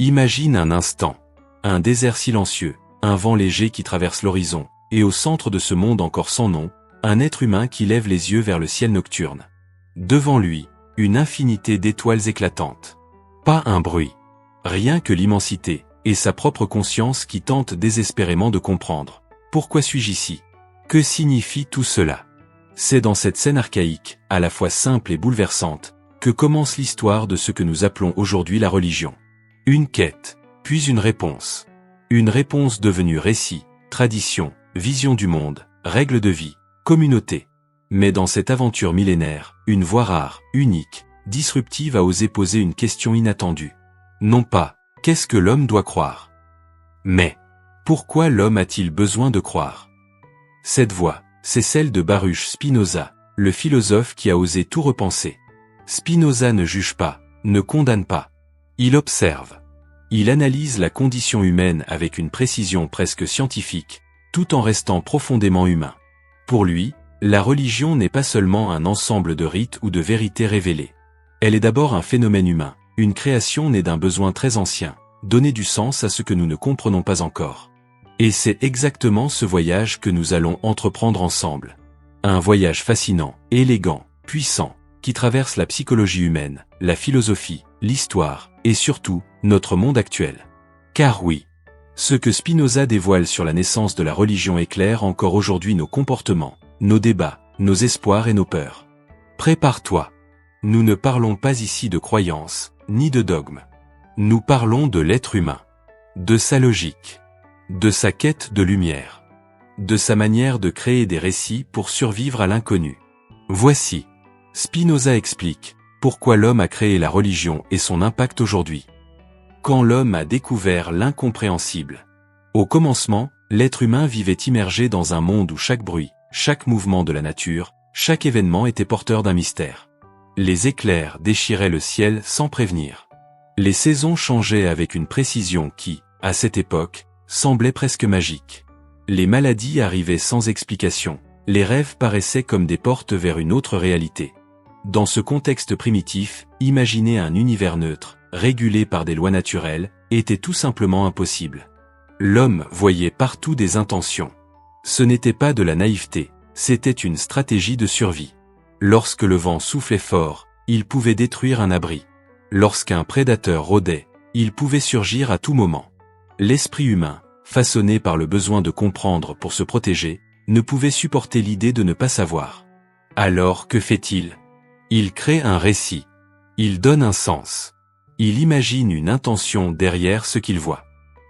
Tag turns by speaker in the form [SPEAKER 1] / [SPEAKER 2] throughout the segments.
[SPEAKER 1] Imagine un instant. Un désert silencieux, un vent léger qui traverse l'horizon, et au centre de ce monde encore sans nom, un être humain qui lève les yeux vers le ciel nocturne. Devant lui, une infinité d'étoiles éclatantes. Pas un bruit. Rien que l'immensité, et sa propre conscience qui tente désespérément de comprendre. Pourquoi suis-je ici? Que signifie tout cela? C'est dans cette scène archaïque, à la fois simple et bouleversante, que commence l'histoire de ce que nous appelons aujourd'hui la religion. Une quête, puis une réponse. Une réponse devenue récit, tradition, vision du monde, règle de vie, communauté. Mais dans cette aventure millénaire, une voix rare, unique, disruptive a osé poser une question inattendue. Non pas, qu'est-ce que l'homme doit croire? Mais, pourquoi l'homme a-t-il besoin de croire? Cette voix, c'est celle de Baruch Spinoza, le philosophe qui a osé tout repenser. Spinoza ne juge pas, ne condamne pas. Il observe. Il analyse la condition humaine avec une précision presque scientifique, tout en restant profondément humain. Pour lui, la religion n'est pas seulement un ensemble de rites ou de vérités révélées. Elle est d'abord un phénomène humain, une création née d'un besoin très ancien, donner du sens à ce que nous ne comprenons pas encore. Et c'est exactement ce voyage que nous allons entreprendre ensemble. Un voyage fascinant, élégant, puissant, qui traverse la psychologie humaine, la philosophie, l'histoire, et surtout, notre monde actuel. Car oui, ce que Spinoza dévoile sur la naissance de la religion éclaire encore aujourd'hui nos comportements, nos débats, nos espoirs et nos peurs. Prépare-toi. Nous ne parlons pas ici de croyances, ni de dogmes. Nous parlons de l'être humain, de sa logique, de sa quête de lumière, de sa manière de créer des récits pour survivre à l'inconnu. Voici, Spinoza explique pourquoi l'homme a créé la religion et son impact aujourd'hui. Quand l'homme a découvert l'incompréhensible. Au commencement, l'être humain vivait immergé dans un monde où chaque bruit, chaque mouvement de la nature, chaque événement était porteur d'un mystère. Les éclairs déchiraient le ciel sans prévenir. Les saisons changeaient avec une précision qui, à cette époque, semblait presque magique. Les maladies arrivaient sans explication, les rêves paraissaient comme des portes vers une autre réalité. Dans ce contexte primitif, imaginer un univers neutre, régulé par des lois naturelles, était tout simplement impossible. L'homme voyait partout des intentions. Ce n'était pas de la naïveté, c'était une stratégie de survie. Lorsque le vent soufflait fort, il pouvait détruire un abri. Lorsqu'un prédateur rôdait, il pouvait surgir à tout moment. L'esprit humain, façonné par le besoin de comprendre pour se protéger, ne pouvait supporter l'idée de ne pas savoir. Alors que fait-il? Il crée un récit. Il donne un sens. Il imagine une intention derrière ce qu'il voit.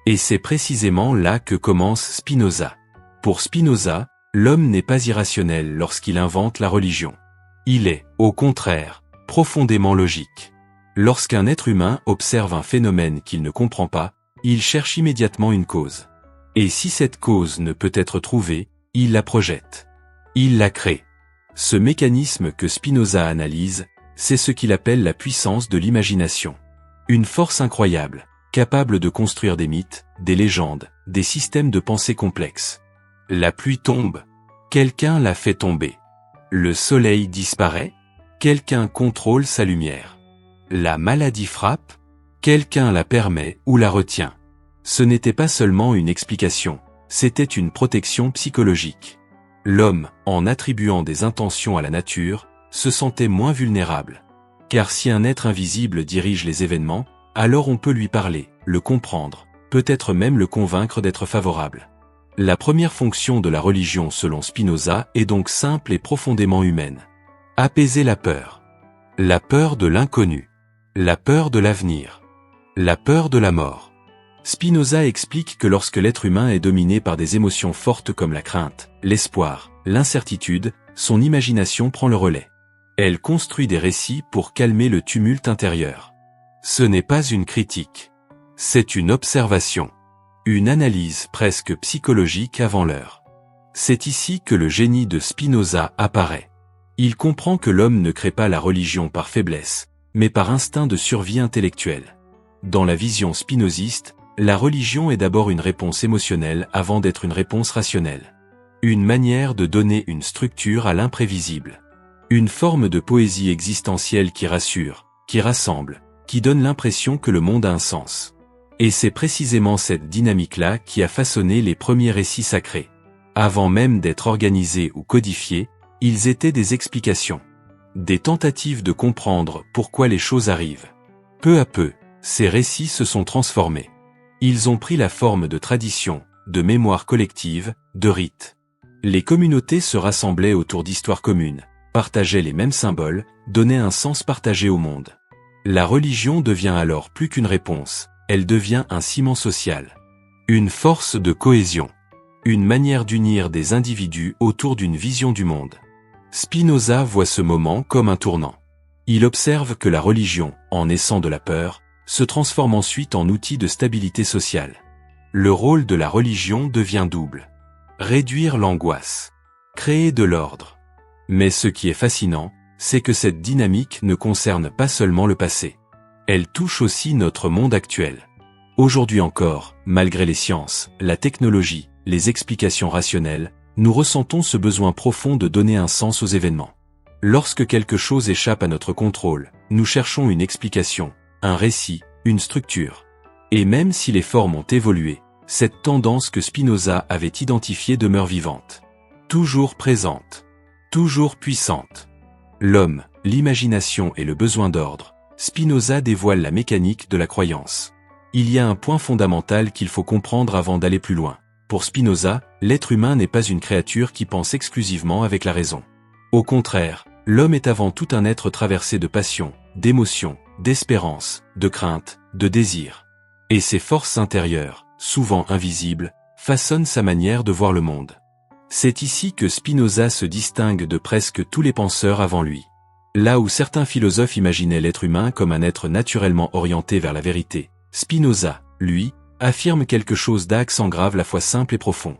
[SPEAKER 1] Et c'est précisément là que commence Spinoza. Pour Spinoza, l'homme n'est pas irrationnel lorsqu'il invente la religion. Il est, au contraire, profondément logique. Lorsqu'un être humain observe un phénomène qu'il ne comprend pas, il cherche immédiatement une cause. Et si cette cause ne peut être trouvée, il la projette. Il la crée. Ce mécanisme que Spinoza analyse, c'est ce qu'il appelle la puissance de l'imagination. Une force incroyable, capable de construire des mythes, des légendes, des systèmes de pensée complexes. La pluie tombe. Quelqu'un la fait tomber. Le soleil disparaît. Quelqu'un contrôle sa lumière. La maladie frappe. Quelqu'un la permet ou la retient. Ce n'était pas seulement une explication, c'était une protection psychologique. L'homme, en attribuant des intentions à la nature, se sentait moins vulnérable. Car si un être invisible dirige les événements, alors on peut lui parler, le comprendre, peut-être même le convaincre d'être favorable. La première fonction de la religion selon Spinoza est donc simple et profondément humaine. Apaiser la peur. La peur de l'inconnu. La peur de l'avenir. La peur de la mort. Spinoza explique que lorsque l'être humain est dominé par des émotions fortes comme la crainte, l'espoir, l'incertitude, son imagination prend le relais. Elle construit des récits pour calmer le tumulte intérieur. Ce n'est pas une critique. C'est une observation. Une analyse presque psychologique avant l'heure. C'est ici que le génie de Spinoza apparaît. Il comprend que l'homme ne crée pas la religion par faiblesse, mais par instinct de survie intellectuelle. Dans la vision spinoziste, la religion est d'abord une réponse émotionnelle avant d'être une réponse rationnelle. Une manière de donner une structure à l'imprévisible. Une forme de poésie existentielle qui rassure, qui rassemble, qui donne l'impression que le monde a un sens. Et c'est précisément cette dynamique-là qui a façonné les premiers récits sacrés. Avant même d'être organisés ou codifiés, ils étaient des explications. Des tentatives de comprendre pourquoi les choses arrivent. Peu à peu, ces récits se sont transformés. Ils ont pris la forme de traditions, de mémoires collectives, de rites. Les communautés se rassemblaient autour d'histoires communes, partageaient les mêmes symboles, donnaient un sens partagé au monde. La religion devient alors plus qu'une réponse, elle devient un ciment social. Une force de cohésion. Une manière d'unir des individus autour d'une vision du monde. Spinoza voit ce moment comme un tournant. Il observe que la religion, en naissant de la peur, se transforme ensuite en outil de stabilité sociale. Le rôle de la religion devient double. Réduire l'angoisse. Créer de l'ordre. Mais ce qui est fascinant, c'est que cette dynamique ne concerne pas seulement le passé. Elle touche aussi notre monde actuel. Aujourd'hui encore, malgré les sciences, la technologie, les explications rationnelles, nous ressentons ce besoin profond de donner un sens aux événements. Lorsque quelque chose échappe à notre contrôle, nous cherchons une explication, un récit, une structure. Et même si les formes ont évolué, cette tendance que Spinoza avait identifiée demeure vivante. Toujours présente. Toujours puissante. L'homme, l'imagination et le besoin d'ordre. Spinoza dévoile la mécanique de la croyance. Il y a un point fondamental qu'il faut comprendre avant d'aller plus loin. Pour Spinoza, l'être humain n'est pas une créature qui pense exclusivement avec la raison. Au contraire, l'homme est avant tout un être traversé de passions, d'émotions, d'espérance, de crainte, de désir. Et ces forces intérieures, souvent invisibles, façonnent sa manière de voir le monde. C'est ici que Spinoza se distingue de presque tous les penseurs avant lui. Là où certains philosophes imaginaient l'être humain comme un être naturellement orienté vers la vérité, Spinoza, lui, affirme quelque chose d'accent grave la fois simple et profond.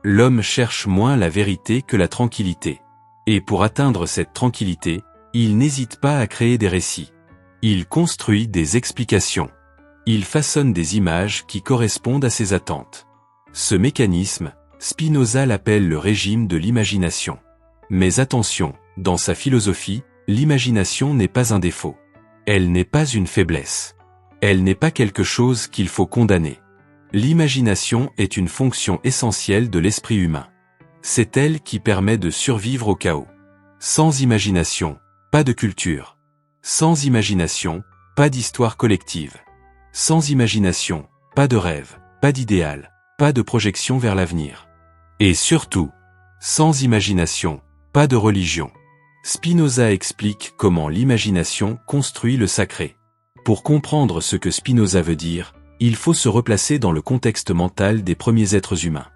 [SPEAKER 1] L'homme cherche moins la vérité que la tranquillité. Et pour atteindre cette tranquillité, il n'hésite pas à créer des récits. Il construit des explications. Il façonne des images qui correspondent à ses attentes. Ce mécanisme, Spinoza l'appelle le régime de l'imagination. Mais attention, dans sa philosophie, l'imagination n'est pas un défaut. Elle n'est pas une faiblesse. Elle n'est pas quelque chose qu'il faut condamner. L'imagination est une fonction essentielle de l'esprit humain. C'est elle qui permet de survivre au chaos. Sans imagination, pas de culture. Sans imagination, pas d'histoire collective. Sans imagination, pas de rêve, pas d'idéal, pas de projection vers l'avenir. Et surtout, sans imagination, pas de religion. Spinoza explique comment l'imagination construit le sacré. Pour comprendre ce que Spinoza veut dire, il faut se replacer dans le contexte mental des premiers êtres humains.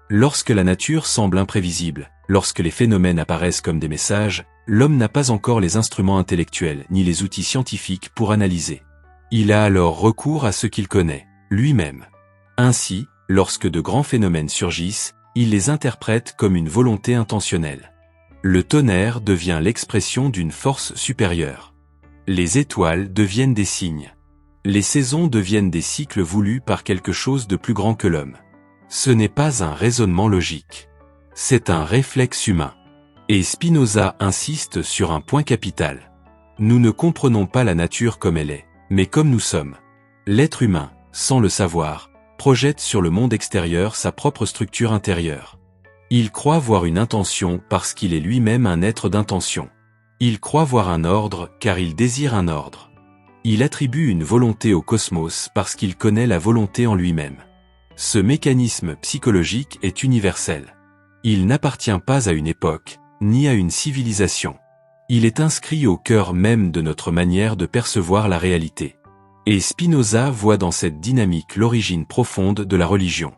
[SPEAKER 1] Lorsque la nature semble imprévisible, lorsque les phénomènes apparaissent comme des messages, l'homme n'a pas encore les instruments intellectuels ni les outils scientifiques pour analyser. Il a alors recours à ce qu'il connaît, lui-même. Ainsi, lorsque de grands phénomènes surgissent, il les interprète comme une volonté intentionnelle. Le tonnerre devient l'expression d'une force supérieure. Les étoiles deviennent des signes. Les saisons deviennent des cycles voulus par quelque chose de plus grand que l'homme. Ce n'est pas un raisonnement logique. C'est un réflexe humain. Et Spinoza insiste sur un point capital. Nous ne comprenons pas la nature comme elle est, mais comme nous sommes. L'être humain, sans le savoir, projette sur le monde extérieur sa propre structure intérieure. Il croit voir une intention parce qu'il est lui-même un être d'intention. Il croit voir un ordre car il désire un ordre. Il attribue une volonté au cosmos parce qu'il connaît la volonté en lui-même. Ce mécanisme psychologique est universel. Il n'appartient pas à une époque, ni à une civilisation. Il est inscrit au cœur même de notre manière de percevoir la réalité. Et Spinoza voit dans cette dynamique l'origine profonde de la religion.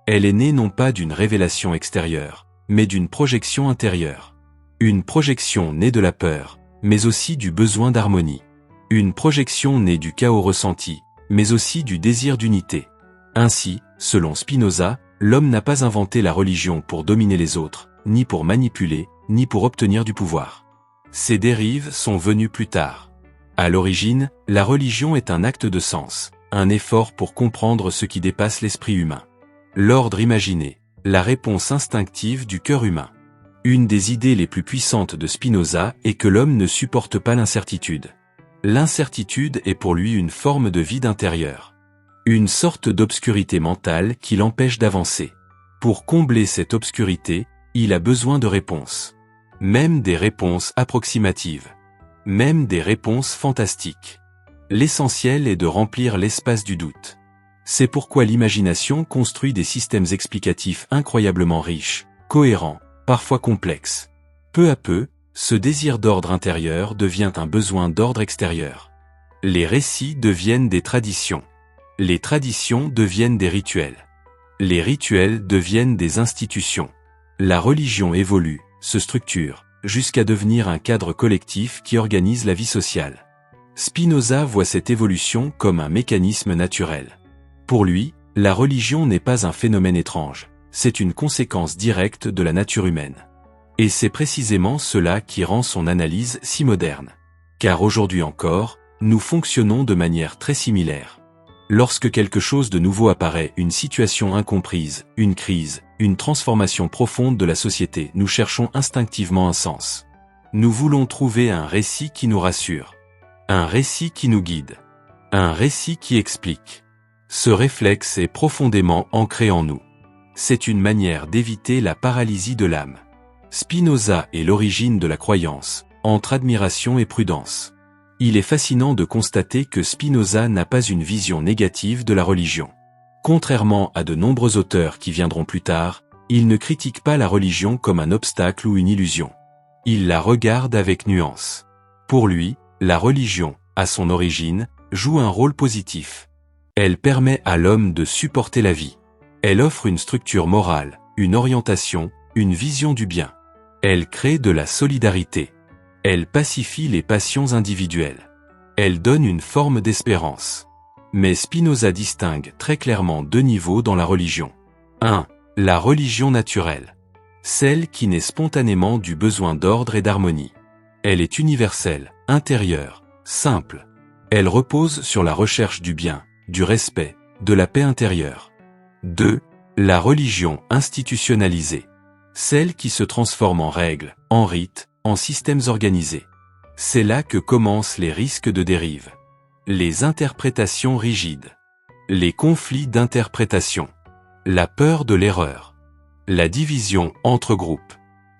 [SPEAKER 1] Elle est née non pas d'une révélation extérieure, mais d'une projection intérieure. Une projection née de la peur, mais aussi du besoin d'harmonie. Une projection née du chaos ressenti, mais aussi du désir d'unité. Ainsi, selon Spinoza, l'homme n'a pas inventé la religion pour dominer les autres, ni pour manipuler, ni pour obtenir du pouvoir. Ces dérives sont venues plus tard. À l'origine, la religion est un acte de sens, un effort pour comprendre ce qui dépasse l'esprit humain. L'ordre imaginé, la réponse instinctive du cœur humain. Une des idées les plus puissantes de Spinoza est que l'homme ne supporte pas l'incertitude. L'incertitude est pour lui une forme de vide intérieur. Une sorte d'obscurité mentale qui l'empêche d'avancer. Pour combler cette obscurité, il a besoin de réponses. Même des réponses approximatives. Même des réponses fantastiques. L'essentiel est de remplir l'espace du doute. C'est pourquoi l'imagination construit des systèmes explicatifs incroyablement riches, cohérents, parfois complexes. Peu à peu, ce désir d'ordre intérieur devient un besoin d'ordre extérieur. Les récits deviennent des traditions. Les traditions deviennent des rituels. Les rituels deviennent des institutions. La religion évolue, se structure, jusqu'à devenir un cadre collectif qui organise la vie sociale. Spinoza voit cette évolution comme un mécanisme naturel. Pour lui, la religion n'est pas un phénomène étrange, c'est une conséquence directe de la nature humaine. Et c'est précisément cela qui rend son analyse si moderne. Car aujourd'hui encore, nous fonctionnons de manière très similaire. Lorsque quelque chose de nouveau apparaît, une situation incomprise, une crise, une transformation profonde de la société, nous cherchons instinctivement un sens. Nous voulons trouver un récit qui nous rassure. Un récit qui nous guide. Un récit qui explique. Ce réflexe est profondément ancré en nous. C'est une manière d'éviter la paralysie de l'âme. Spinoza est l'origine de la croyance, entre admiration et prudence. Il est fascinant de constater que Spinoza n'a pas une vision négative de la religion. Contrairement à de nombreux auteurs qui viendront plus tard, il ne critique pas la religion comme un obstacle ou une illusion. Il la regarde avec nuance. Pour lui, la religion, à son origine, joue un rôle positif. Elle permet à l'homme de supporter la vie. Elle offre une structure morale, une orientation, une vision du bien. Elle crée de la solidarité. Elle pacifie les passions individuelles. Elle donne une forme d'espérance. Mais Spinoza distingue très clairement deux niveaux dans la religion. 1. La religion naturelle. Celle qui naît spontanément du besoin d'ordre et d'harmonie. Elle est universelle, intérieure, simple. Elle repose sur la recherche du bien, du respect, de la paix intérieure. 2. La religion institutionnalisée. Celle qui se transforme en règles, en rites, en systèmes organisés. C'est là que commencent les risques de dérive. Les interprétations rigides. Les conflits d'interprétation. La peur de l'erreur. La division entre groupes.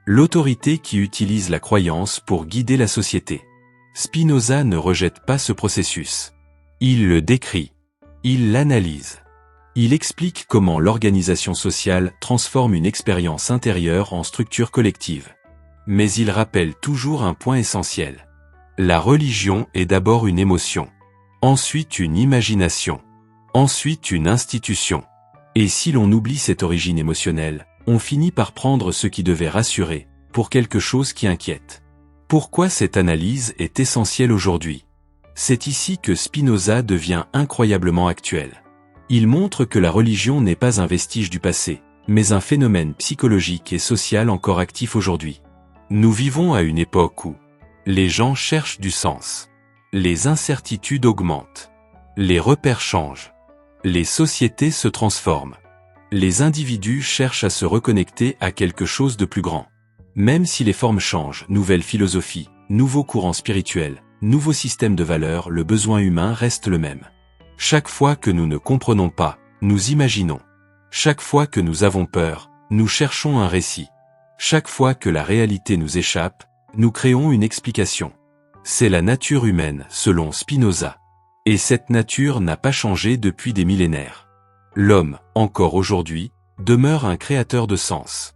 [SPEAKER 1] L'autorité qui utilise la croyance pour guider la société. Spinoza ne rejette pas ce processus. Il le décrit. Il l'analyse. Il explique comment l'organisation sociale transforme une expérience intérieure en structure collective. Mais il rappelle toujours un point essentiel. La religion est d'abord une émotion. Ensuite une imagination. Ensuite une institution. Et si l'on oublie cette origine émotionnelle, on finit par prendre ce qui devait rassurer, pour quelque chose qui inquiète. Pourquoi cette analyse est essentielle aujourd'hui? C'est ici que Spinoza devient incroyablement actuel. Il montre que la religion n'est pas un vestige du passé, mais un phénomène psychologique et social encore actif aujourd'hui. Nous vivons à une époque où les gens cherchent du sens. Les incertitudes augmentent. Les repères changent. Les sociétés se transforment. Les individus cherchent à se reconnecter à quelque chose de plus grand. Même si les formes changent, nouvelles philosophies, nouveaux courants spirituels, nouveaux systèmes de valeurs, le besoin humain reste le même. Chaque fois que nous ne comprenons pas, nous imaginons. Chaque fois que nous avons peur, nous cherchons un récit. Chaque fois que la réalité nous échappe, nous créons une explication. C'est la nature humaine, selon Spinoza. Et cette nature n'a pas changé depuis des millénaires. L'homme, encore aujourd'hui, demeure un créateur de sens.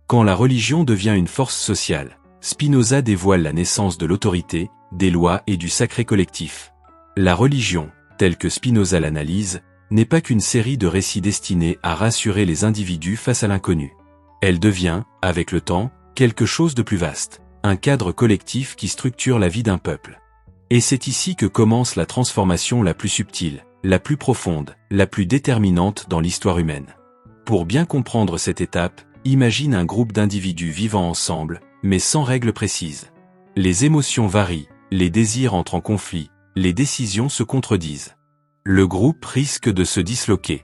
[SPEAKER 1] Quand la religion devient une force sociale, Spinoza dévoile la naissance de l'autorité, des lois et du sacré collectif. La religion, telle que Spinoza l'analyse, n'est pas qu'une série de récits destinés à rassurer les individus face à l'inconnu. Elle devient, avec le temps, quelque chose de plus vaste, un cadre collectif qui structure la vie d'un peuple. Et c'est ici que commence la transformation la plus subtile, la plus profonde, la plus déterminante dans l'histoire humaine. Pour bien comprendre cette étape, imagine un groupe d'individus vivant ensemble, mais sans règles précises. Les émotions varient, les désirs entrent en conflit, les décisions se contredisent. Le groupe risque de se disloquer.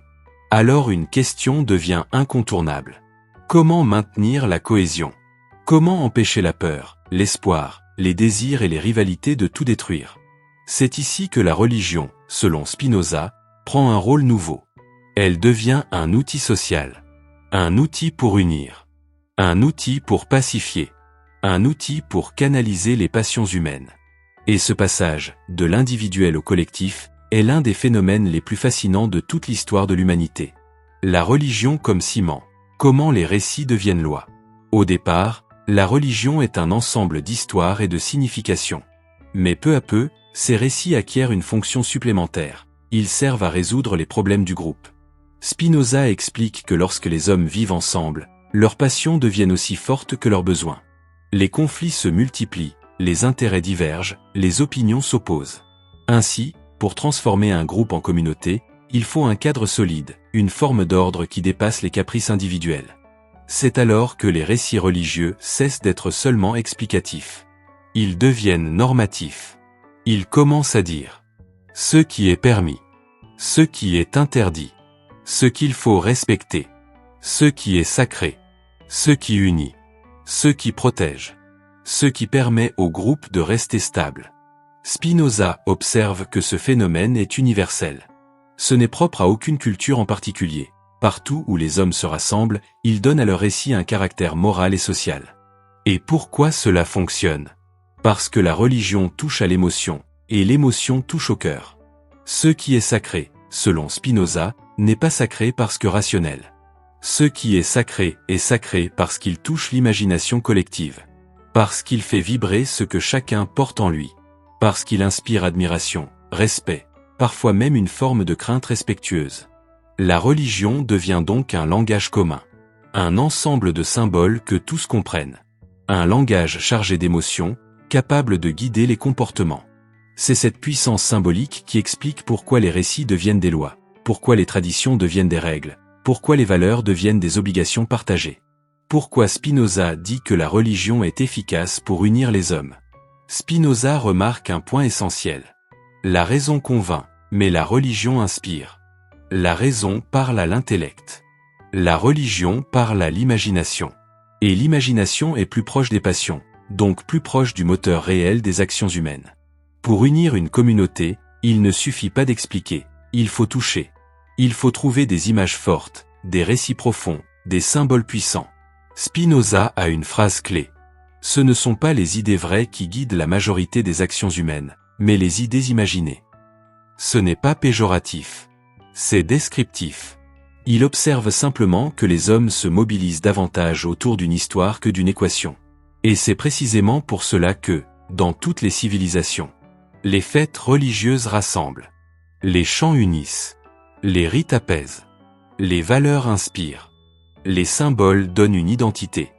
[SPEAKER 1] Alors une question devient incontournable. Comment maintenir la cohésion? Comment empêcher la peur, l'espoir, les désirs et les rivalités de tout détruire? C'est ici que la religion, selon Spinoza, prend un rôle nouveau. Elle devient un outil social. Un outil pour unir. Un outil pour pacifier. Un outil pour canaliser les passions humaines. Et ce passage, de l'individuel au collectif, est l'un des phénomènes les plus fascinants de toute l'histoire de l'humanité. La religion comme ciment. Comment les récits deviennent loi. Au départ, la religion est un ensemble d'histoires et de significations. Mais peu à peu, ces récits acquièrent une fonction supplémentaire. Ils servent à résoudre les problèmes du groupe. Spinoza explique que lorsque les hommes vivent ensemble, leurs passions deviennent aussi fortes que leurs besoins. Les conflits se multiplient, les intérêts divergent, les opinions s'opposent. Ainsi, pour transformer un groupe en communauté, il faut un cadre solide, une forme d'ordre qui dépasse les caprices individuels. C'est alors que les récits religieux cessent d'être seulement explicatifs. Ils deviennent normatifs. Ils commencent à dire ce qui est permis, ce qui est interdit, ce qu'il faut respecter, ce qui est sacré, ce qui unit, ce qui protège, ce qui permet au groupe de rester stable. Spinoza observe que ce phénomène est universel. Ce n'est propre à aucune culture en particulier. Partout où les hommes se rassemblent, ils donnent à leur récit un caractère moral et social. Et pourquoi cela fonctionne? Parce que la religion touche à l'émotion, et l'émotion touche au cœur. Ce qui est sacré, selon Spinoza, n'est pas sacré parce que rationnel. Ce qui est sacré parce qu'il touche l'imagination collective. Parce qu'il fait vibrer ce que chacun porte en lui. Parce qu'il inspire admiration, respect, parfois même une forme de crainte respectueuse. La religion devient donc un langage commun. Un ensemble de symboles que tous comprennent. Un langage chargé d'émotions, capable de guider les comportements. C'est cette puissance symbolique qui explique pourquoi les récits deviennent des lois, pourquoi les traditions deviennent des règles, pourquoi les valeurs deviennent des obligations partagées. Pourquoi Spinoza dit que la religion est efficace pour unir les hommes. Spinoza remarque un point essentiel. La raison convainc, mais la religion inspire. La raison parle à l'intellect. La religion parle à l'imagination. Et l'imagination est plus proche des passions, donc plus proche du moteur réel des actions humaines. Pour unir une communauté, il ne suffit pas d'expliquer, il faut toucher. Il faut trouver des images fortes, des récits profonds, des symboles puissants. Spinoza a une phrase clé. Ce ne sont pas les idées vraies qui guident la majorité des actions humaines, mais les idées imaginées. Ce n'est pas péjoratif. C'est descriptif. Il observe simplement que les hommes se mobilisent davantage autour d'une histoire que d'une équation. Et c'est précisément pour cela que, dans toutes les civilisations, les fêtes religieuses rassemblent. Les chants unissent. Les rites apaisent. Les valeurs inspirent. Les symboles donnent une identité.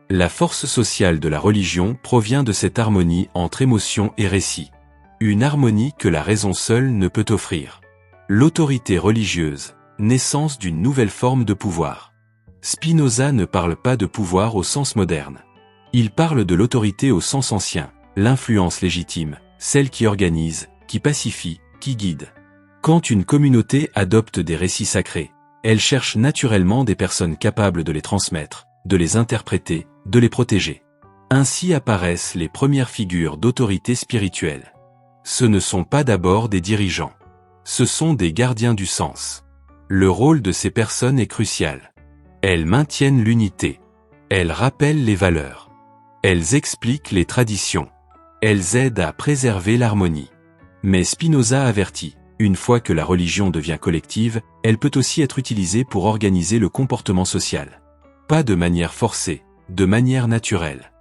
[SPEAKER 1] La force sociale de la religion provient de cette harmonie entre émotion et récit. Une harmonie que la raison seule ne peut offrir. L'autorité religieuse, naissance d'une nouvelle forme de pouvoir. Spinoza ne parle pas de pouvoir au sens moderne. Il parle de l'autorité au sens ancien, l'influence légitime, celle qui organise, qui pacifie, qui guide. Quand une communauté adopte des récits sacrés, elle cherche naturellement des personnes capables de les transmettre, de les interpréter, de les protéger. Ainsi apparaissent les premières figures d'autorité spirituelle. Ce ne sont pas d'abord des dirigeants. Ce sont des gardiens du sens. Le rôle de ces personnes est crucial. Elles maintiennent l'unité. Elles rappellent les valeurs. Elles expliquent les traditions. Elles aident à préserver l'harmonie. Mais Spinoza avertit, une fois que la religion devient collective, elle peut aussi être utilisée pour organiser le comportement social. Pas de manière forcée, de manière naturelle.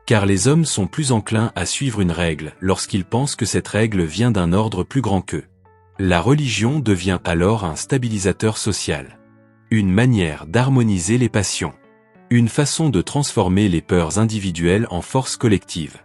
[SPEAKER 1] Car les hommes sont plus enclins à suivre une règle lorsqu'ils pensent que cette règle vient d'un ordre plus grand qu'eux. La religion devient alors un stabilisateur social. Une manière d'harmoniser les passions. Une façon de transformer les peurs individuelles en force collective.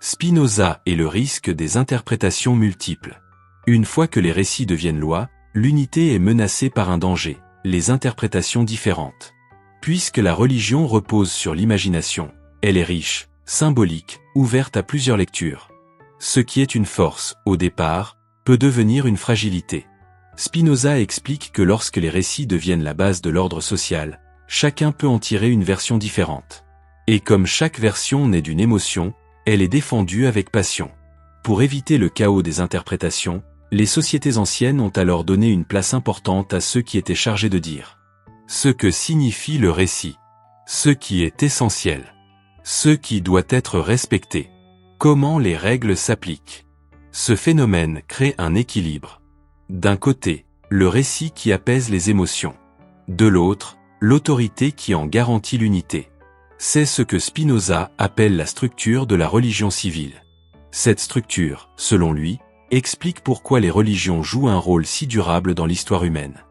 [SPEAKER 1] Spinoza et le risque des interprétations multiples. Une fois que les récits deviennent loi, l'unité est menacée par un danger, les interprétations différentes. Puisque la religion repose sur l'imagination, elle est riche, symbolique, ouverte à plusieurs lectures. Ce qui est une force, au départ, peut devenir une fragilité. Spinoza explique que lorsque les récits deviennent la base de l'ordre social, chacun peut en tirer une version différente. Et comme chaque version naît d'une émotion, elle est défendue avec passion. Pour éviter le chaos des interprétations, Les sociétés anciennes ont alors donné une place importante à ceux qui étaient chargés de dire ce que signifie le récit, ce qui est essentiel, ce qui doit être respecté, comment les règles s'appliquent. Ce phénomène crée un équilibre. D'un côté, le récit qui apaise les émotions. De l'autre, l'autorité qui en garantit l'unité. C'est ce que Spinoza appelle la structure de la religion civile. Cette structure, selon lui, explique pourquoi les religions jouent un rôle si durable dans l'histoire humaine.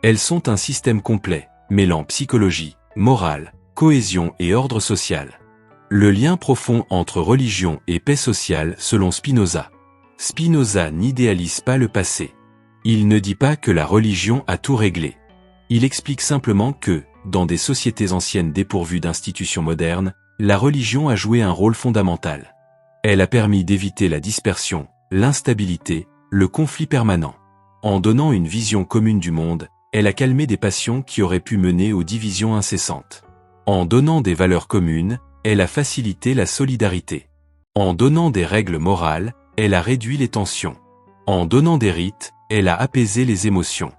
[SPEAKER 1] Elles sont un système complet, mêlant psychologie, morale, cohésion et ordre social. Le lien profond entre religion et paix sociale selon Spinoza. Spinoza n'idéalise pas le passé. Il ne dit pas que la religion a tout réglé. Il explique simplement que, dans des sociétés anciennes dépourvues d'institutions modernes, la religion a joué un rôle fondamental. Elle a permis d'éviter la dispersion, l'instabilité, le conflit permanent. En donnant une vision commune du monde, elle a calmé des passions qui auraient pu mener aux divisions incessantes. En donnant des valeurs communes, elle a facilité la solidarité. En donnant des règles morales, elle a réduit les tensions. En donnant des rites, elle a apaisé les émotions.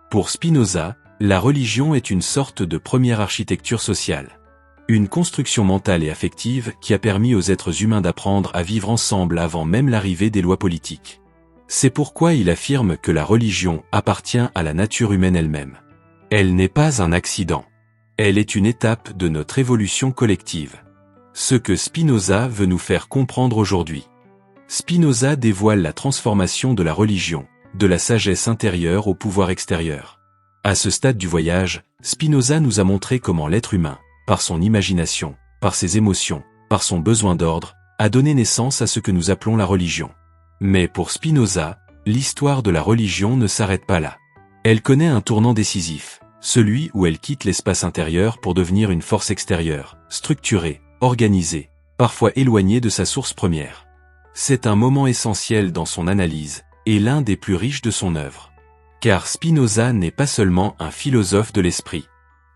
[SPEAKER 1] Pour Spinoza, la religion est une sorte de première architecture sociale. Une construction mentale et affective qui a permis aux êtres humains d'apprendre à vivre ensemble avant même l'arrivée des lois politiques. C'est pourquoi il affirme que la religion appartient à la nature humaine elle-même. Elle n'est pas un accident. Elle est une étape de notre évolution collective. Ce que Spinoza veut nous faire comprendre aujourd'hui. Spinoza dévoile la transformation de la religion, de la sagesse intérieure au pouvoir extérieur. À ce stade du voyage, Spinoza nous a montré comment l'être humain, par son imagination, par ses émotions, par son besoin d'ordre, a donné naissance à ce que nous appelons la religion. Mais pour Spinoza, l'histoire de la religion ne s'arrête pas là. Elle connaît un tournant décisif, celui où elle quitte l'espace intérieur pour devenir une force extérieure, structurée, organisée, parfois éloignée de sa source première. C'est un moment essentiel dans son analyse, et l'un des plus riches de son œuvre. Car Spinoza n'est pas seulement un philosophe de l'esprit.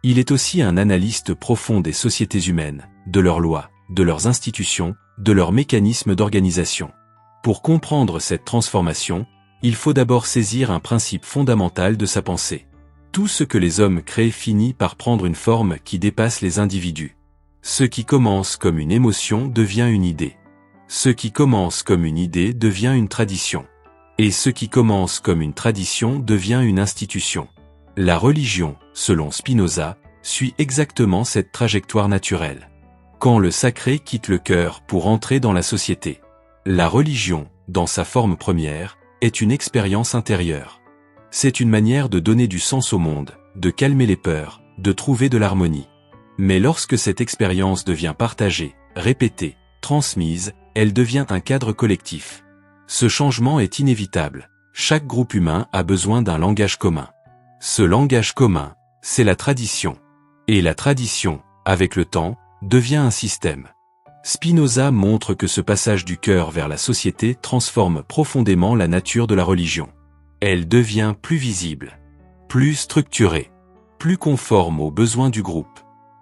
[SPEAKER 1] Il est aussi un analyste profond des sociétés humaines, de leurs lois, de leurs institutions, de leurs mécanismes d'organisation. Pour comprendre cette transformation, il faut d'abord saisir un principe fondamental de sa pensée. Tout ce que les hommes créent finit par prendre une forme qui dépasse les individus. Ce qui commence comme une émotion devient une idée. Ce qui commence comme une idée devient une tradition. Et ce qui commence comme une tradition devient une institution. La religion, selon Spinoza, suit exactement cette trajectoire naturelle. Quand le sacré quitte le cœur pour entrer dans la société, la religion, dans sa forme première, est une expérience intérieure. C'est une manière de donner du sens au monde, de calmer les peurs, de trouver de l'harmonie. Mais lorsque cette expérience devient partagée, répétée, transmise, elle devient un cadre collectif. Ce changement est inévitable. Chaque groupe humain a besoin d'un langage commun. Ce langage commun, c'est la tradition. Et la tradition, avec le temps, devient un système. Spinoza montre que ce passage du cœur vers la société transforme profondément la nature de la religion. Elle devient plus visible, plus structurée, plus conforme aux besoins du groupe.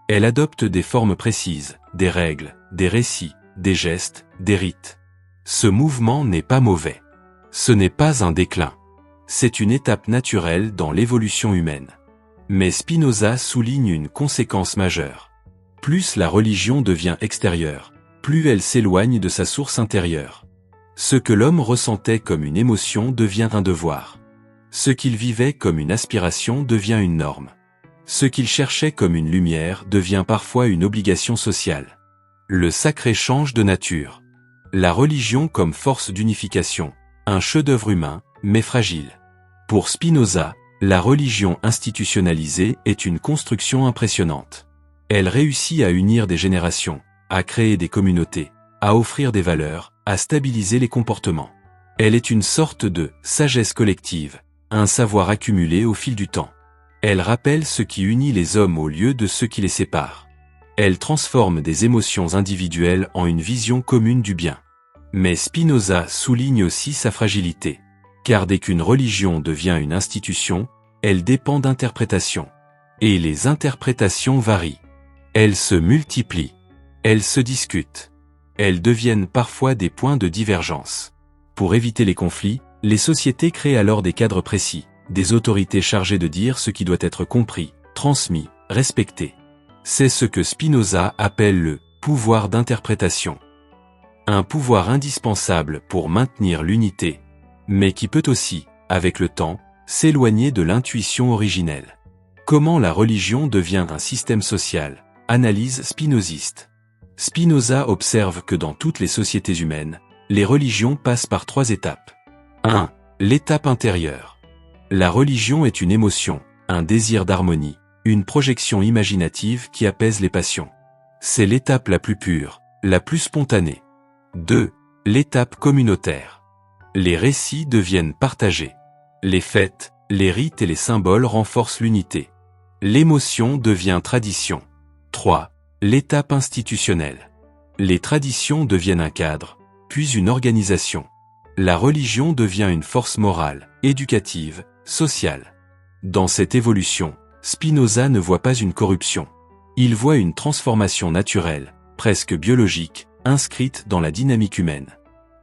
[SPEAKER 1] Elle adopte des formes précises, des règles, des récits, des gestes, des rites. Ce mouvement n'est pas mauvais. Ce n'est pas un déclin. C'est une étape naturelle dans l'évolution humaine. Mais Spinoza souligne une conséquence majeure. Plus la religion devient extérieure, plus elle s'éloigne de sa source intérieure. Ce que l'homme ressentait comme une émotion devient un devoir. Ce qu'il vivait comme une aspiration devient une norme. Ce qu'il cherchait comme une lumière devient parfois une obligation sociale. Le sacré change de nature. La religion comme force d'unification, un chef-d'œuvre humain, mais fragile. Pour Spinoza, la religion institutionnalisée est une construction impressionnante. Elle réussit à unir des générations, à créer des communautés, à offrir des valeurs, à stabiliser les comportements. Elle est une sorte de sagesse collective, un savoir accumulé au fil du temps. Elle rappelle ce qui unit les hommes au lieu de ce qui les sépare. Elle transforme des émotions individuelles en une vision commune du bien. Mais Spinoza souligne aussi sa fragilité. Car dès qu'une religion devient une institution, elle dépend d'interprétations. Et les interprétations varient. Elles se multiplient. Elles se discutent. Elles deviennent parfois des points de divergence. Pour éviter les conflits, Les sociétés créent alors des cadres précis, des autorités chargées de dire ce qui doit être compris, transmis, respecté. C'est ce que Spinoza appelle le pouvoir d'interprétation. Un pouvoir indispensable pour maintenir l'unité, mais qui peut aussi, avec le temps, s'éloigner de l'intuition originelle. Comment la religion devient un système social? Analyse spinoziste. Spinoza observe que dans toutes les sociétés humaines, les religions passent par 3 étapes. 1. L'étape intérieure. La religion est une émotion, un désir d'harmonie, une projection imaginative qui apaise les passions. C'est l'étape la plus pure, la plus spontanée. 2. L'étape communautaire. Les récits deviennent partagés. Les fêtes, les rites et les symboles renforcent l'unité. L'émotion devient tradition. 3. L'étape institutionnelle. Les traditions deviennent un cadre, puis une organisation. La religion devient une force morale, éducative, sociale. Dans cette évolution, Spinoza ne voit pas une corruption. Il voit une transformation naturelle, presque biologique, inscrite dans la dynamique humaine.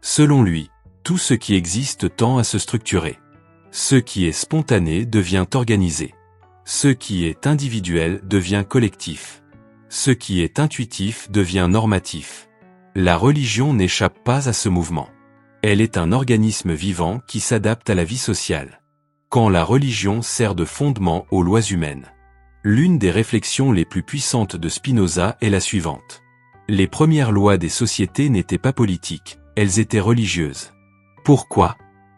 [SPEAKER 1] Selon lui, tout ce qui existe tend à se structurer. Ce qui est spontané devient organisé. Ce qui est individuel devient collectif. Ce qui est intuitif devient normatif. La religion n'échappe pas à ce mouvement. Elle est un organisme vivant qui s'adapte à la vie sociale. Quand la religion sert de fondement aux lois humaines. L'une des réflexions les plus puissantes de Spinoza est la suivante. Les premières lois des sociétés n'étaient pas politiques, elles étaient religieuses. Pourquoi?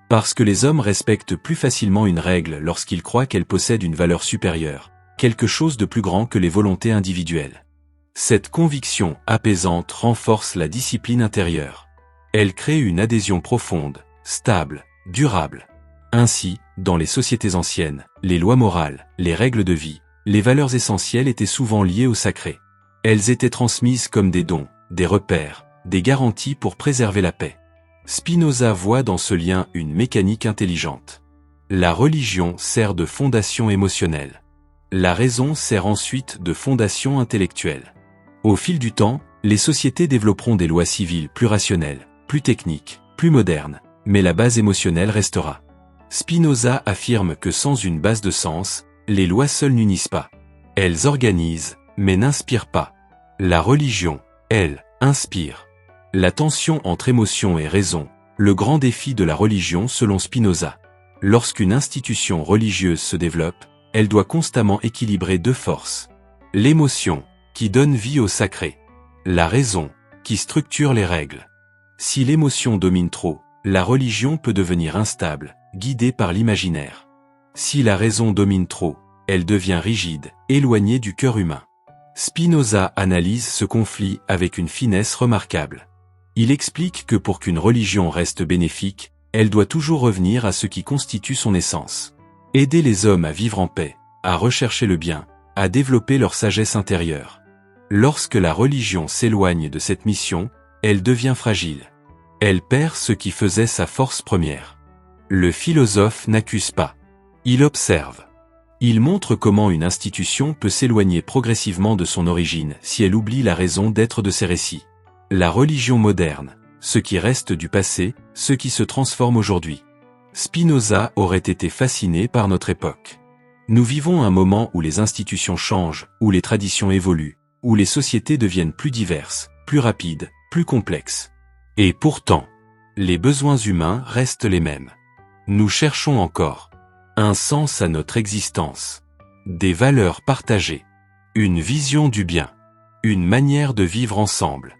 [SPEAKER 1] Parce que les hommes respectent plus facilement une règle lorsqu'ils croient qu'elle possède une valeur supérieure, quelque chose de plus grand que les volontés individuelles. Cette conviction apaisante renforce la discipline intérieure. Elle crée une adhésion profonde, stable, durable. Ainsi, dans les sociétés anciennes, les lois morales, les règles de vie, les valeurs essentielles étaient souvent liées au sacré. Elles étaient transmises comme des dons, des repères, des garanties pour préserver la paix. Spinoza voit dans ce lien une mécanique intelligente. La religion sert de fondation émotionnelle. La raison sert ensuite de fondation intellectuelle. Au fil du temps, les sociétés développeront des lois civiles plus rationnelles, plus techniques, plus modernes, mais la base émotionnelle restera. Spinoza affirme que sans une base de sens, les lois seules n'unissent pas. Elles organisent, mais n'inspirent pas. La religion, elle, inspire. La tension entre émotion et raison, le grand défi de la religion selon Spinoza. Lorsqu'une institution religieuse se développe, elle doit constamment équilibrer 2 forces. L'émotion, qui donne vie au sacré. La raison, qui structure les règles. Si l'émotion domine trop, la religion peut devenir instable, guidée par l'imaginaire. Si la raison domine trop, elle devient rigide, éloignée du cœur humain. Spinoza analyse ce conflit avec une finesse remarquable. Il explique que pour qu'une religion reste bénéfique, elle doit toujours revenir à ce qui constitue son essence. Aider les hommes à vivre en paix, à rechercher le bien, à développer leur sagesse intérieure. Lorsque la religion s'éloigne de cette mission, elle devient fragile. Elle perd ce qui faisait sa force première. Le philosophe n'accuse pas. Il observe. Il montre comment une institution peut s'éloigner progressivement de son origine si elle oublie la raison d'être de ses récits. La religion moderne, ce qui reste du passé, ce qui se transforme aujourd'hui. Spinoza aurait été fasciné par notre époque. Nous vivons un moment où les institutions changent, où les traditions évoluent, où les sociétés deviennent plus diverses, plus rapides, plus complexes. Et pourtant, les besoins humains restent les mêmes. Nous cherchons encore un sens à notre existence, des valeurs partagées, une vision du bien, une manière de vivre ensemble,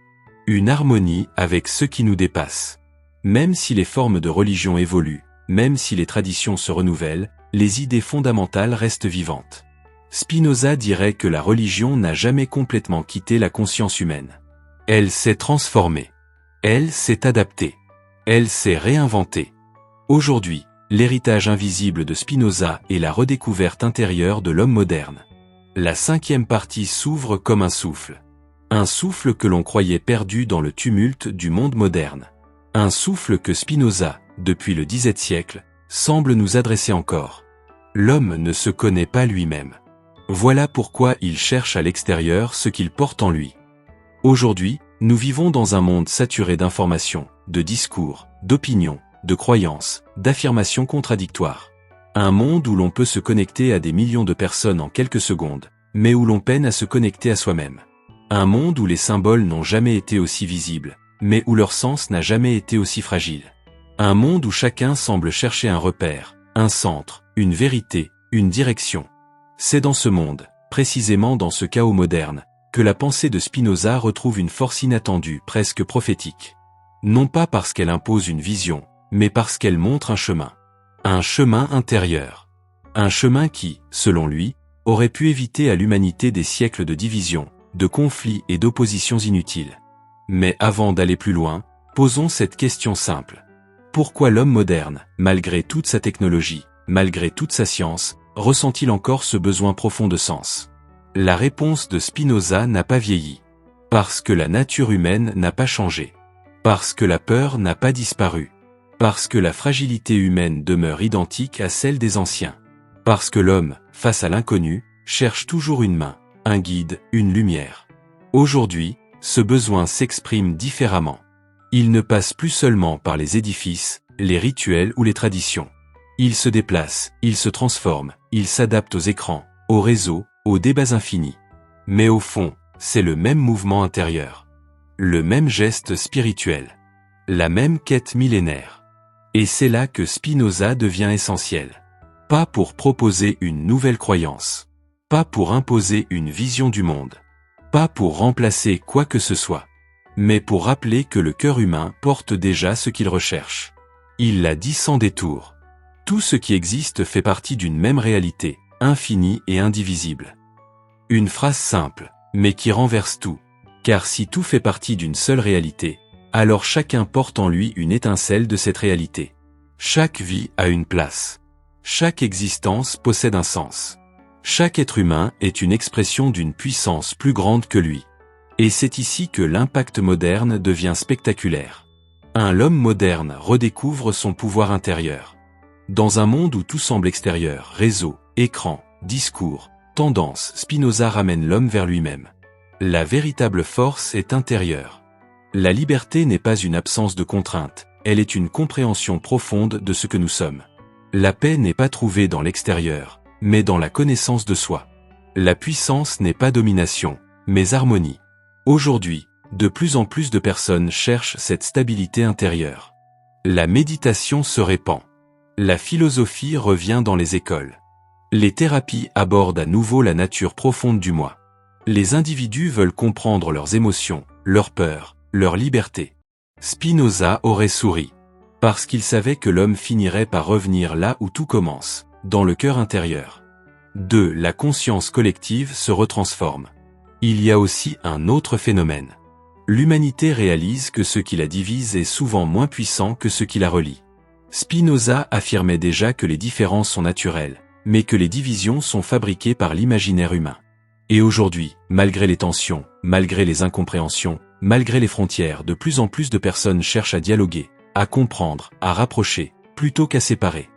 [SPEAKER 1] une harmonie avec ce qui nous dépasse. Même si les formes de religion évoluent, même si les traditions se renouvellent, les idées fondamentales restent vivantes. Spinoza dirait que la religion n'a jamais complètement quitté la conscience humaine. Elle s'est transformée. Elle s'est adaptée. Elle s'est réinventée. Aujourd'hui, l'héritage invisible de Spinoza est la redécouverte intérieure de l'homme moderne. La 5e partie s'ouvre comme un souffle. Un souffle que l'on croyait perdu dans le tumulte du monde moderne. Un souffle que Spinoza, depuis le XVIIe siècle, semble nous adresser encore. L'homme ne se connaît pas lui-même. Voilà pourquoi il cherche à l'extérieur ce qu'il porte en lui. Aujourd'hui, nous vivons dans un monde saturé d'informations, de discours, d'opinions, de croyances, d'affirmations contradictoires. Un monde où l'on peut se connecter à des millions de personnes en quelques secondes, mais où l'on peine à se connecter à soi-même. Un monde où les symboles n'ont jamais été aussi visibles, mais où leur sens n'a jamais été aussi fragile. Un monde où chacun semble chercher un repère, un centre, une vérité, une direction. C'est dans ce monde, précisément dans ce chaos moderne, que la pensée de Spinoza retrouve une force inattendue, presque prophétique. Non pas parce qu'elle impose une vision, mais parce qu'elle montre un chemin. Un chemin intérieur. Un chemin qui, selon lui, aurait pu éviter à l'humanité des siècles de divisions, de conflits et d'oppositions inutiles. Mais avant d'aller plus loin, posons cette question simple. Pourquoi l'homme moderne, malgré toute sa technologie, malgré toute sa science, ressent-il encore ce besoin profond de sens? La réponse de Spinoza n'a pas vieilli. Parce que la nature humaine n'a pas changé. Parce que la peur n'a pas disparu. Parce que la fragilité humaine demeure identique à celle des anciens. Parce que l'homme, face à l'inconnu, cherche toujours une main, un guide, une lumière. Aujourd'hui, ce besoin s'exprime différemment. Il ne passe plus seulement par les édifices, les rituels ou les traditions. Il se déplace, il se transforme, il s'adapte aux écrans, aux réseaux, aux débats infinis. Mais au fond, c'est le même mouvement intérieur. Le même geste spirituel. La même quête millénaire. Et c'est là que Spinoza devient essentiel. Pas pour proposer une nouvelle croyance. Pas pour imposer une vision du monde. Pas pour remplacer quoi que ce soit. Mais pour rappeler que le cœur humain porte déjà ce qu'il recherche. Il l'a dit sans détour. Tout ce qui existe fait partie d'une même réalité, infinie et indivisible. Une phrase simple, mais qui renverse tout. Car si tout fait partie d'une seule réalité, alors chacun porte en lui une étincelle de cette réalité. Chaque vie a une place. Chaque existence possède un sens. Chaque être humain est une expression d'une puissance plus grande que lui. Et c'est ici que l'impact moderne devient spectaculaire. L'homme moderne redécouvre son pouvoir intérieur. Dans un monde où tout semble extérieur, réseau, écran, discours, tendance, Spinoza ramène l'homme vers lui-même. La véritable force est intérieure. La liberté n'est pas une absence de contrainte, elle est une compréhension profonde de ce que nous sommes. La paix n'est pas trouvée dans l'extérieur, mais dans la connaissance de soi. La puissance n'est pas domination, mais harmonie. Aujourd'hui, de plus en plus de personnes cherchent cette stabilité intérieure. La méditation se répand. La philosophie revient dans les écoles. Les thérapies abordent à nouveau la nature profonde du moi. Les individus veulent comprendre leurs émotions, leurs peurs, leur liberté. Spinoza aurait souri. Parce qu'il savait que l'homme finirait par revenir là où tout commence, dans le cœur intérieur. 2. La conscience collective se retransforme. Il y a aussi un autre phénomène. L'humanité réalise que ce qui la divise est souvent moins puissant que ce qui la relie. Spinoza affirmait déjà que les différences sont naturelles, mais que les divisions sont fabriquées par l'imaginaire humain. Et aujourd'hui, malgré les tensions, malgré les incompréhensions, malgré les frontières, de plus en plus de personnes cherchent à dialoguer, à comprendre, à rapprocher, plutôt qu'à séparer.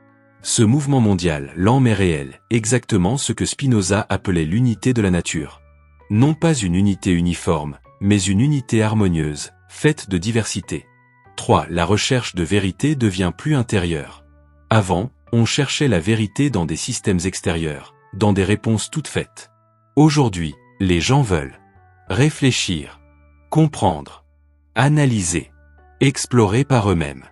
[SPEAKER 1] Ce mouvement mondial, lent mais réel, exactement ce que Spinoza appelait l'unité de la nature. Non pas une unité uniforme, mais une unité harmonieuse, faite de diversité. 3. La recherche de vérité devient plus intérieure. Avant, on cherchait la vérité dans des systèmes extérieurs, dans des réponses toutes faites. Aujourd'hui, les gens veulent réfléchir, comprendre, analyser, explorer par eux-mêmes.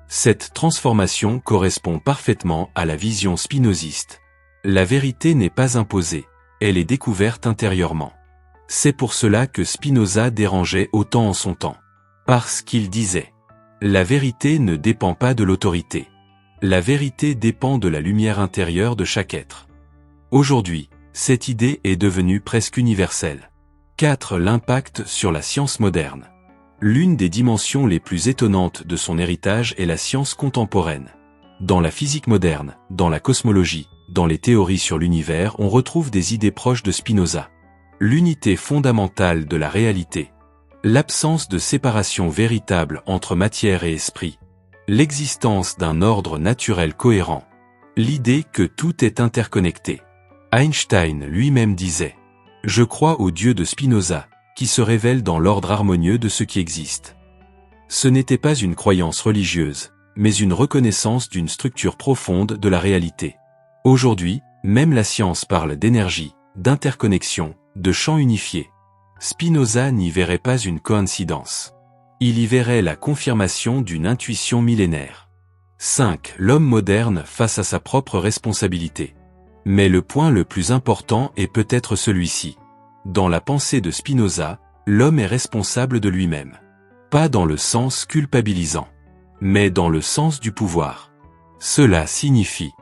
[SPEAKER 1] Cette transformation correspond parfaitement à la vision spinoziste. La vérité n'est pas imposée, elle est découverte intérieurement. C'est pour cela que Spinoza dérangeait autant en son temps. Parce qu'il disait « La vérité ne dépend pas de l'autorité. La vérité dépend de la lumière intérieure de chaque être. » Aujourd'hui, cette idée est devenue presque universelle. 4. L'impact sur la science moderne. L'une des dimensions les plus étonnantes de son héritage est la science contemporaine. Dans la physique moderne, dans la cosmologie, dans les théories sur l'univers, on retrouve des idées proches de Spinoza. L'unité fondamentale de la réalité. L'absence de séparation véritable entre matière et esprit. L'existence d'un ordre naturel cohérent. L'idée que tout est interconnecté. Einstein lui-même disait « Je crois au Dieu de Spinoza, qui se révèle dans l'ordre harmonieux de ce qui existe. » Ce n'était pas une croyance religieuse, mais une reconnaissance d'une structure profonde de la réalité. Aujourd'hui, même la science parle d'énergie, d'interconnexion, de champs unifiés. Spinoza n'y verrait pas une coïncidence. Il y verrait la confirmation d'une intuition millénaire. 5. L'homme moderne face à sa propre responsabilité. Mais le point le plus important est peut-être celui-ci. Dans la pensée de Spinoza, l'homme est responsable de lui-même. Pas dans le sens culpabilisant, mais dans le sens du pouvoir. Cela signifie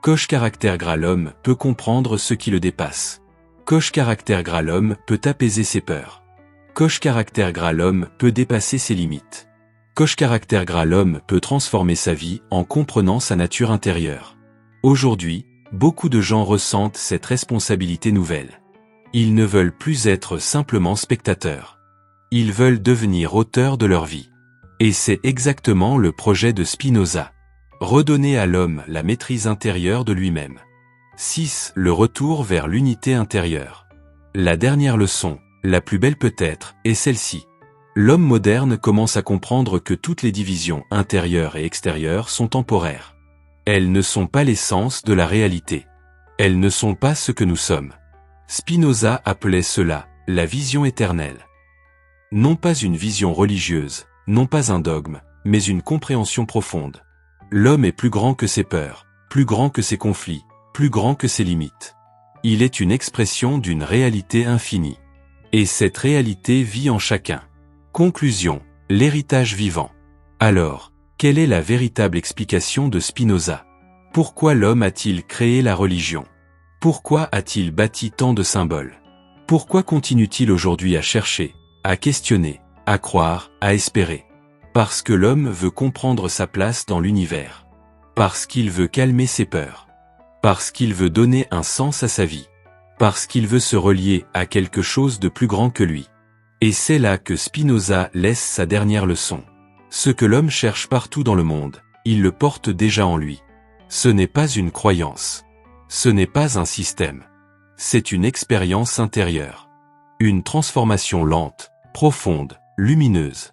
[SPEAKER 1] Coche caractère gras, l'homme peut comprendre ce qui le dépasse. Coche caractère gras, l'homme peut apaiser ses peurs. Coche caractère gras, l'homme peut dépasser ses limites. Coche caractère gras, l'homme peut transformer sa vie en comprenant sa nature intérieure. Aujourd'hui, beaucoup de gens ressentent cette responsabilité nouvelle. Ils ne veulent plus être simplement spectateurs. Ils veulent devenir auteurs de leur vie. Et c'est exactement le projet de Spinoza. Redonner à l'homme la maîtrise intérieure de lui-même. 6. Le retour vers l'unité intérieure. La dernière leçon, la plus belle peut-être, est celle-ci. L'homme moderne commence à comprendre que toutes les divisions intérieures et extérieures sont temporaires. Elles ne sont pas l'essence de la réalité. Elles ne sont pas ce que nous sommes. Spinoza appelait cela la vision éternelle. Non pas une vision religieuse, non pas un dogme, mais une compréhension profonde. L'homme est plus grand que ses peurs, plus grand que ses conflits, plus grand que ses limites. Il est une expression d'une réalité infinie. Et cette réalité vit en chacun. Conclusion, l'héritage vivant. Alors, quelle est la véritable explication de Spinoza? Pourquoi l'homme a-t-il créé la religion? Pourquoi a-t-il bâti tant de symboles? Pourquoi continue-t-il aujourd'hui à chercher, à questionner, à croire, à espérer? Parce que l'homme veut comprendre sa place dans l'univers. Parce qu'il veut calmer ses peurs. Parce qu'il veut donner un sens à sa vie. Parce qu'il veut se relier à quelque chose de plus grand que lui. Et c'est là que Spinoza laisse sa dernière leçon. Ce que l'homme cherche partout dans le monde, il le porte déjà en lui. Ce n'est pas une croyance. Ce n'est pas un système. C'est une expérience intérieure. Une transformation lente, profonde, lumineuse.